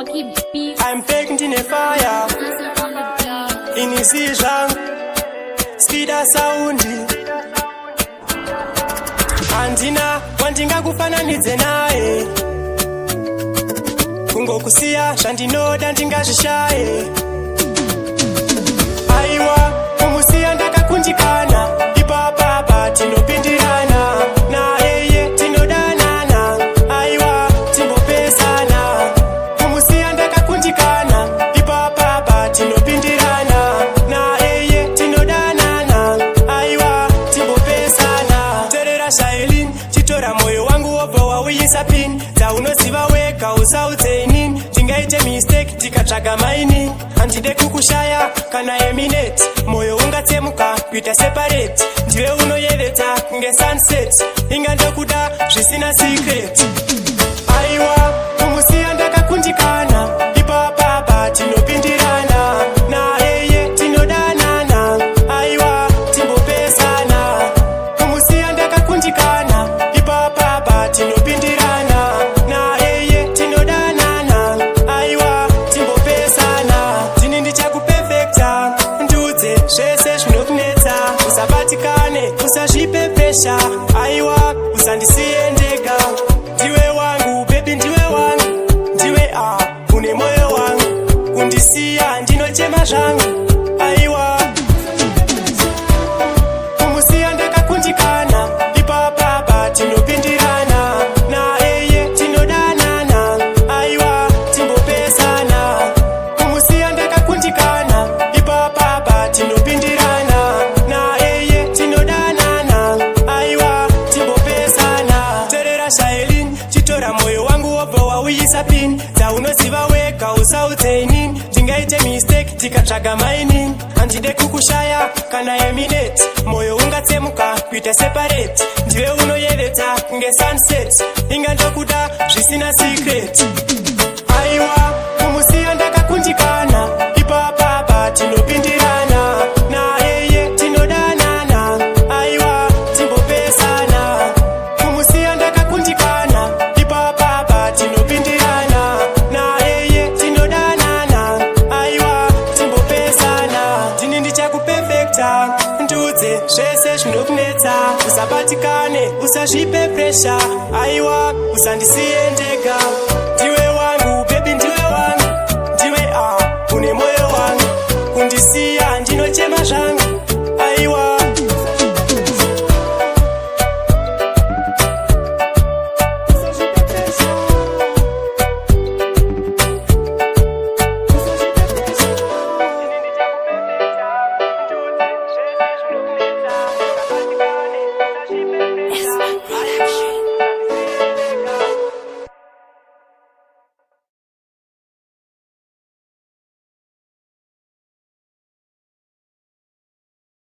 I'm baked in a fire. Inisizha Skidar sound. Andina wandinga kufananidze naye. Kungokusiya zvandinoda ndingazvishaye. Aiwa kumusiya ndakakundikana. Ipapapa tinopindirana. Naye tinodanana. Aiwa timbopesana. Kumusiya ndakakundikana. Ipapapa tinopindirana. Naye tinodanana. Aiwa timbopesana. Terera shailin chitora moyo wangu wobva wauyisa pin. Dzaunoziva wega usaudzeinin. Tingaite mistake tikatsvaga maini. Handide kukushaya kana eminate. Moyo ungatsemuka kuita separate. Ndiwe unoyevedza kunge sunset. Ingandokuda zvisina secret. Aiwa kumusiya ndakakundikana. Ipapapa tinopindirana. Naye tinodanana. Aiwa timbopesana. Kumusiya ndakakundikana. Ipapapa tinopindirana. Naye tinodanana. Aiwa timbopesana. Tini ndichakupefekta. Ndudze zvese zvinokunetsa. Usabatikane usazvipe pressure. Aiwa usandisiye ndega. Ndiwe wangu baby ndiwe wangu. Ndiwe une moyo wangu. Kundisiya ndinochema zvangu. Aiwa kumusiya ndakakundikana. Ipapapa tinopindirana. Naye tinodanana. Aiwa timbopesana. Kumusiya ndakakundikana. Ipapapa tinopindirana. Naye tinodanana. Aiwa timbopesana. Terera shailin chitora moyo wangu wobva wauyisa pin. Dzaunoziva wega usaudzeinin. Tingaite mistake tikatsvaga mainin. Handide kukushaya kana eminate. Moyo ungatsemuka kuita separate. Ndiwe unoyevedza kunge sunset. Ingandokuda zvisina secret. Aiwa kumusiya ndakakundikana. Ipapapa tinopindirana. Naye tinodanana. Aiwa timbopesana. Kumusiya ndakakundikana. Ipapapa tinopindirana. Naye tinodanana. Aiwa timbopesana. Tini ndichakupefekta. Ndudze zvese zvinokunetsa. Usabatikane usazvipe pressure. Aiwa usandisiye ndega.